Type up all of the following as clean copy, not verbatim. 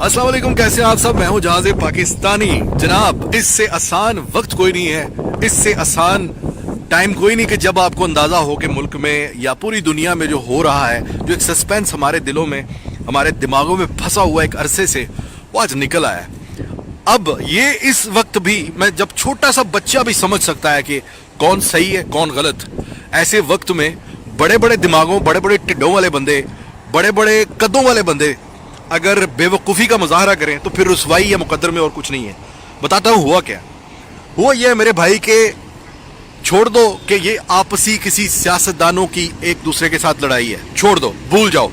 अस्सलाम वालेकुम, कैसे हैं आप सब। मैं हूं जहाज़े पाकिस्तानी। जनाब, इससे आसान वक्त कोई नहीं है, इससे आसान टाइम कोई नहीं कि जब आपको अंदाज़ा हो कि मुल्क में या पूरी दुनिया में जो हो रहा है, जो एक सस्पेंस हमारे दिलों में, हमारे दिमागों में फंसा हुआ एक अरसे से, वो आज निकल आया है। अब ये इस वक्त भी मैं जब छोटा सा बच्चा भी समझ सकता है कि कौन सही है कौन गलत, ऐसे वक्त में बड़े बड़े दिमागों, बड़े बड़े टिड्डों वाले बंदे, बड़े बड़े कदों वाले बंदे अगर बेवकूफ़ी का मुजाहरा करें तो फिर रुसवाई या मुकद्दर में और कुछ नहीं है। बताता हूँ हुआ क्या। हुआ ये मेरे भाई के, छोड़ दो कि ये आपसी किसी सियासतदानों की एक दूसरे के साथ लड़ाई है, छोड़ दो, भूल जाओ।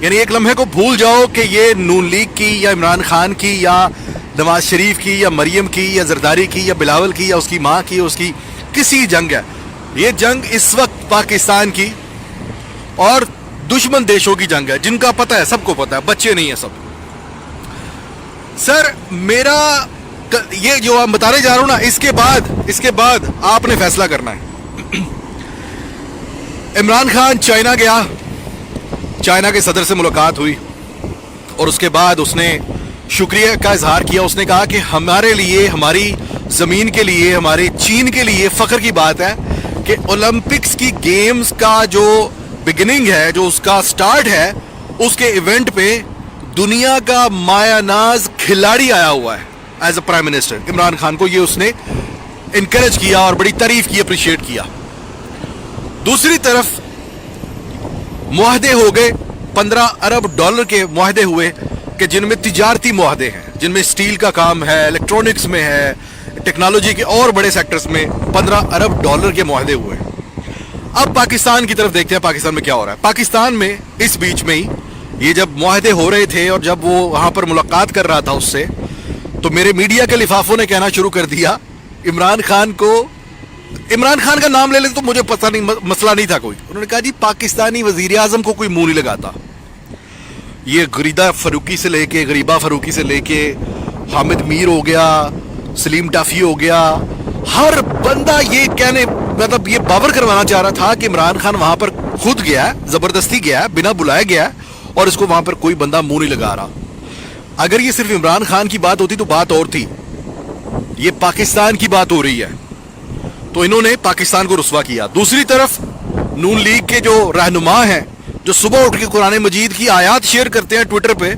यानी एक लम्हे को भूल जाओ कि ये नून लीग की या इमरान खान की या नवाज शरीफ की या मरियम की या जरदारी की या बिलावल की या उसकी माँ की, उसकी किसी जंग है। ये जंग इस वक्त पाकिस्तान की और दुश्मन देशों की जंग है, जिनका पता है, सबको पता है, बच्चे नहीं है सब। सर मेरा ये जो आप बताने जा रहा हूं ना, इसके बाद आपने फैसला करना है। इमरान खान चाइना गया, चाइना के सदर से मुलाकात हुई और उसके बाद उसने शुक्रिया का इजहार किया। उसने कहा कि हमारे लिए, हमारी ज़मीन के लिए, हमारे चीन के लिए फ़ख्र की बात है कि ओलंपिक्स की गेम्स का जो बिगिनिंग है, जो उसका स्टार्ट है, उसके इवेंट पे दुनिया का मायानाज खिलाड़ी आया हुआ है as a prime minister. Imran Khan को ये उसने इनकरेज किया और बड़ी तारीफ की, अप्रिशिएट किया। दूसरी तरफ मुआहदे हो गए, 15 अरब डॉलर के मुआहदे हुए कि जिनमें तिजारती मुआहदे हैं, जिनमें स्टील का काम है, इलेक्ट्रॉनिक्स में है, टेक्नोलॉजी के और बड़े सेक्टर्स में 15 अरब डॉलर के मुआहदे हुए। अब पाकिस्तान की तरफ देखते हैं, पाकिस्तान में क्या हो रहा है। पाकिस्तान में इस बीच में ही ये जब मुआहदे हो रहे थे और जब वो वहां पर मुलाकात कर रहा था उससे, तो मेरे मीडिया के लिफाफों ने कहना शुरू कर दिया इमरान खान को, इमरान खान का नाम ले ले तो मुझे पता नहीं, मसला नहीं था कोई। उन्होंने कहा जी पाकिस्तानी वजीर आजम को कोई मुंह नहीं लगाता। ये गरीदा फरूकी से लेके, गरीबा फरूकी से लेके हामिद मीर हो गया, सलीम टाफी हो गया, हर बंदा ये कहने, मतलब ये बावर करवाना चाह रहा था कि इमरान खान वहां पर खुद गया है, जबरदस्ती गया है, बिना बुलाए गया है और इसको वहां पर कोई बंदा मुंह नहीं लगा रहा। अगर ये सिर्फ इमरान खान की बात होती तो बात और थी, ये पाकिस्तान की बात हो रही है, तो इन्होंने पाकिस्तान को रुस्वा किया। दूसरी तरफ नून लीग के जो रहनुमा हैं, जो सुबह उठ के कुरान मजीद की आयात शेयर करते हैं ट्विटर पे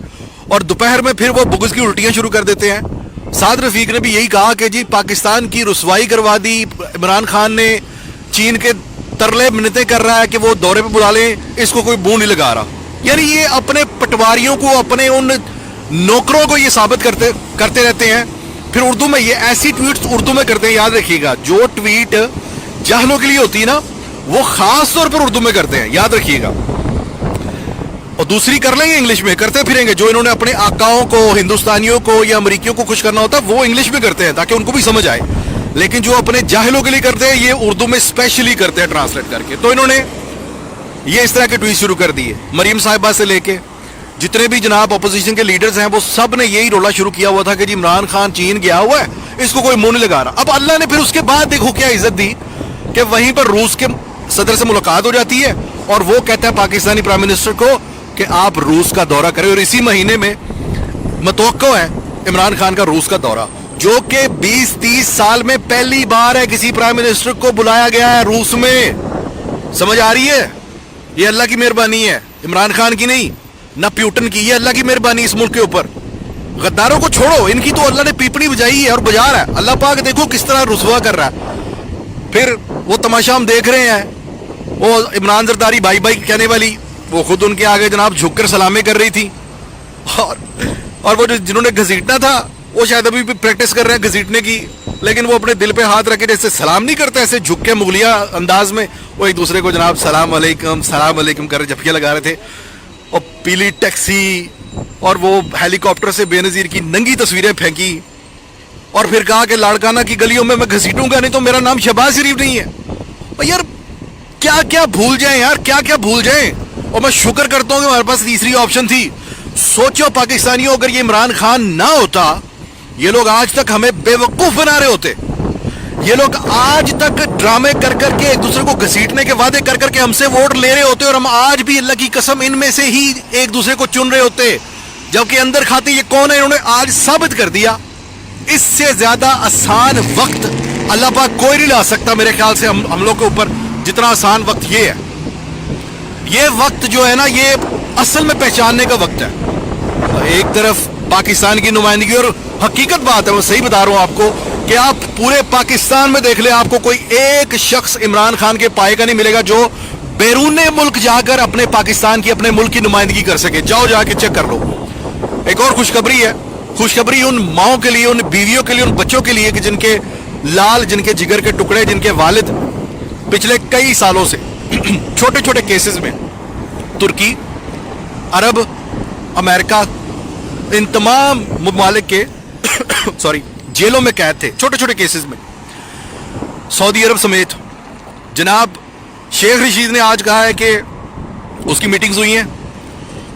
और दोपहर में फिर वो बुग़्ज़ की उल्टियां शुरू कर देते हैं। साद रफीक ने भी यही कहा कि जी पाकिस्तान की रुसवाई करवा दी, इमरान खान ने चीन के तरले मिन्नतें कर रहा है कि वो दौरे पे बुला लें, इसको कोई मुंह नहीं लगा रहा। यानी ये अपने पटवारियों को, अपने उन नौकरों को ये साबित करते रहते हैं। फिर उर्दू में ये ऐसी ट्वीट्स उर्दू में करते हैं, याद रखिएगा, जो ट्वीट जाहलों के लिए होती है ना, वो खास तौर पर उर्दू में करते हैं, याद रखिएगा। और दूसरी कर लेंगे इंग्लिश में, करते फिरेंगे। जो इन्होंने अपने आकाओं को, हिंदुस्तानियों को या अमरीकियों को खुश करना होता है वो इंग्लिश में करते हैं ताकि उनको भी समझ आए, लेकिन जो अपने जाहिलों के लिए करते हैं ये उर्दू में स्पेशली करते हैं ट्रांसलेट करके। तो इन्होंने ये इस तरह के ट्वीट शुरू कर दिए। मरियम साहिबा से लेके जितने भी जनाब अपोजिशन के लीडर्स हैं, वो सब ने यही रोला शुरू किया हुआ था कि जी इमरान खान चीन गया हुआ है, इसको कोई मुंह नहीं लगा रहा। अब अल्लाह ने फिर उसके बाद देखो क्या इज्जत दी कि वहीं पर रूस के सदर से मुलाकात हो जाती है और वो कहता है पाकिस्तानी प्राइम मिनिस्टर को कि आप रूस का दौरा करें। और इसी महीने में मतवक्को है इमरान खान का रूस का दौरा, जो कि 20-30 साल में पहली बार है किसी प्राइम मिनिस्टर को बुलाया गया है रूस में। समझ आ रही है? ये अल्लाह की मेहरबानी है, इमरान खान की नहीं, ना प्यूटन की, ये अल्लाह की मेहरबानी इस मुल्क के ऊपर। गद्दारों को छोड़ो, इनकी तो अल्लाह ने पीपड़ी बजाई है और बजा रहा है। अल्लाह पाक देखो किस तरह रुसवा कर रहा है। फिर वो तमाशा हम देख रहे हैं, वो इमरान जरदारी भाई भाई कहने वाली, वो खुद उनके आगे जनाब झुककर सलामी कर रही थी। और वो जिन्होंने घसीटना था वो शायद अभी भी प्रैक्टिस कर रहे हैं घसीटने की, लेकिन वो अपने दिल पे हाथ रखे जैसे सलाम नहीं करते, ऐसे झुक के मुगलिया अंदाज में वो एक दूसरे को जनाब सलाम अलैकुम कर झपकियां लगा रहे थे। और पीली टैक्सी और वो हेलीकॉप्टर से बेनजीर की नंगी तस्वीरें फेंकी और फिर कहा कि लाड़काना की गलियों में मैं घसीटूंगा नहीं तो मेरा नाम शहबाज शरीफ नहीं है। और यार क्या क्या भूल जाएं यार, क्या क्या भूल जाएं। और मैं शुक्र करता हूं कि हमारे पास तीसरी ऑप्शन थी। सोचो पाकिस्तानियों, अगर ये इमरान खान ना होता, ये लोग आज तक हमें बेवकूफ बना रहे होते। ये लोग आज तक ड्रामे कर करके एक दूसरे को घसीटने के वादे कर करके हमसे वोट ले रहे होते और हम आज भी अल्लाह की कसम इनमें से ही एक दूसरे को चुन रहे होते। जबकि अंदर खाते ये कौन है, इन्होंने आज साबित कर दिया। इससे ज्यादा आसान वक्त अल्लाह पाक कोई नहीं ला सकता मेरे ख्याल से हम लोग के ऊपर, जितना आसान वक्त ये है। ये वक्त जो है ना, ये असल में पहचानने का वक्त है। एक तरफ पाकिस्तान की नुमाइंदगी, और हकीकत बात है, मैं सही बता रहा हूं आपको कि आप पूरे पाकिस्तान में देख ले, आपको कोई एक शख्स इमरान खान के पाए का नहीं मिलेगा जो बैरूने मुल्क जाकर अपने पाकिस्तान की, अपने मुल्क की नुमाइंदगी कर सके। जाओ जाके चेक कर लो। एक और खुशखबरी है, खुशखबरी उन माओं के लिए, उन बीवियों के लिए, उन बच्चों के लिए कि जिनके लाल, जिनके जिगर के टुकड़े, जिनके वालिद पिछले कई सालों से छोटे छोटे केसेस में तुर्की, अरब, अमेरिका, इन तमाम ममालिक के सॉरी जेलों में कैद थे, छोटे छोटे केसेस में, सऊदी अरब समेत। जनाब शेख रशीद ने आज कहा है कि उसकी मीटिंग्स हुई हैं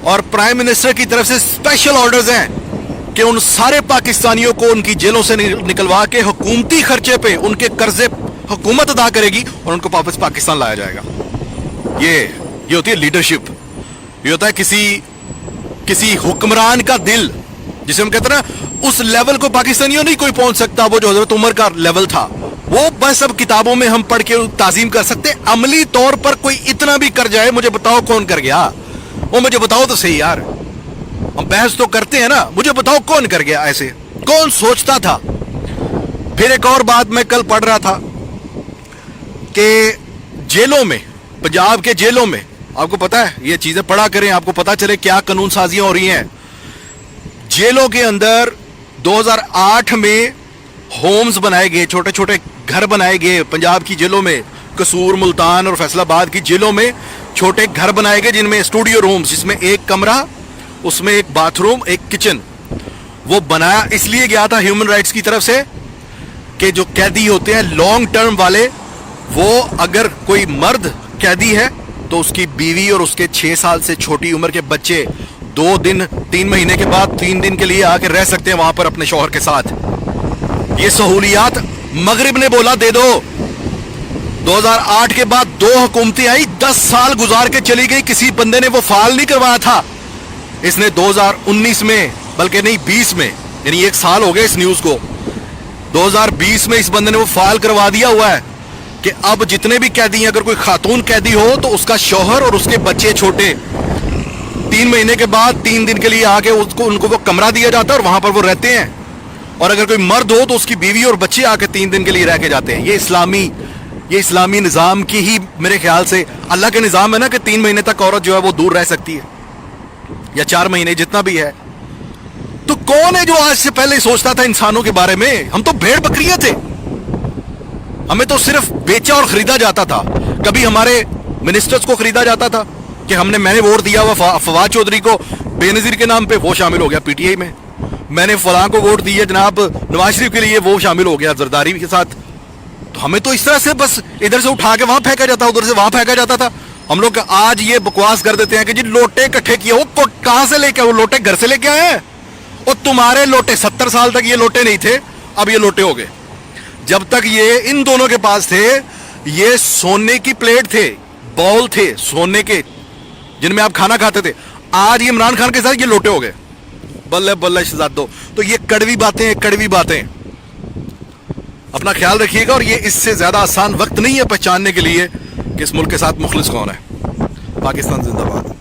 और प्राइम मिनिस्टर की तरफ से स्पेशल ऑर्डर्स हैं कि उन सारे पाकिस्तानियों को उनकी जेलों से निकलवा के हुकूमती खर्चे पे उनके कर्जे हुकूमत अदा करेगी और उनको वापस पाकिस्तान लाया जाएगा। ये होती है लीडरशिप। ये होता है किसी हुक्मरान का दिल, जिसे हम कहते हैं ना, उस लेवल को पाकिस्तानियों नहीं कोई पहुंच सकता, वो जो हजरत उमर का लेवल था, वो बस अब किताबों में हम पढ़ के ताजीम कर सकते। अमली तौर पर कोई इतना भी कर जाए, मुझे बताओ कौन कर गया, वो मुझे बताओ तो सही यार। हम बहस तो करते हैं ना, मुझे बताओ कौन कर गया, ऐसे कौन सोचता था। फिर एक और बात मैं कल पढ़ रहा था कि जेलों में, पंजाब के जेलों में, आपको पता है, ये चीजें पढ़ा करें, आपको पता चले क्या कानून साजियां हो रही हैं। जेलों के अंदर 2008 में होम्स बनाए गए, छोटे छोटे घर बनाए गए पंजाब की जेलों में, कसूर, मुल्तान और फैसलाबाद की जेलों में छोटे घर बनाए गए जिनमें स्टूडियो रूम्स, जिसमें एक कमरा, उसमें एक बाथरूम, एक किचन। वो बनाया इसलिए गया था ह्यूमन राइट्स की तरफ से कि जो कैदी होते हैं लॉन्ग टर्म वाले, वो अगर कोई मर्द कैदी है तो उसकी बीवी और उसके 6 साल से छोटी उम्र के बच्चे 2 दिन 3 महीने के बाद 3 दिन के लिए आकर रह सकते हैं वहां पर अपने शौहर के साथ। ये सहूलियात मगरिब ने बोला दे दो। 2008 के बाद 2 हुकूमतें आई, 10 साल गुजार के चली गई, किसी बंदे ने वो फाल नहीं करवाया था। इसने 2019 में, बल्कि नहीं 20 में, यानी 1 साल हो गया इस न्यूज को, 2020 में इस बंदे ने वो फाल करवा दिया हुआ है कि अब जितने भी कैदी हैं, अगर कोई खातून कैदी हो तो उसका शौहर और उसके बच्चे छोटे 3 महीने के बाद 3 दिन के लिए आके उनको वो कमरा दिया जाता है और वहां पर वो रहते हैं। और अगर कोई मर्द हो तो उसकी बीवी और बच्चे आके 3 दिन के लिए रह के जाते हैं। ये इस्लामी निजाम की ही मेरे ख्याल से, अल्लाह के निजाम है ना कि 3 महीने तक औरत जो है वो दूर रह सकती है, या 4 महीने, जितना भी है। तो कौन है जो आज से पहले सोचता था इंसानों के बारे में? हम तो भेड़ बकरियां थे, हमें तो सिर्फ बेचा और खरीदा जाता था। कभी हमारे मिनिस्टर्स को खरीदा जाता था कि मैंने वोट दिया हुआ फवाद चौधरी को बेनजीर के नाम पे, वो शामिल हो गया पीटीआई में। मैंने फलां को वोट दी है जनाब नवाज शरीफ के लिए, वो शामिल हो गया जरदारी के साथ। तो हमें तो इस तरह से बस इधर से उठा के वहां फेंका जाता, उधर से वहां फेंका जाता था। हम लोग आज ये बकवास कर देते हैं कि जी लोटे इकट्ठे किए, वो कहां से लेके, वो लोटे घर से लेके आए हैं। और तुम्हारे लोटे 70 साल तक ये लोटे नहीं थे, अब ये लोटे हो गए। जब तक ये इन दोनों के पास थे, ये सोने की प्लेट थे, बाउल थे सोने के, जिनमें आप खाना खाते थे। आज ये इमरान खान के साथ ये लोटे हो गए। बल्ले बल्ले शहजादो। तो ये कड़वी बातें। अपना ख्याल रखिएगा, और ये इससे ज्यादा आसान वक्त नहीं है पहचानने के लिए कि इस मुल्क के साथ मुखलिस कौन है। पाकिस्तान जिंदाबाद।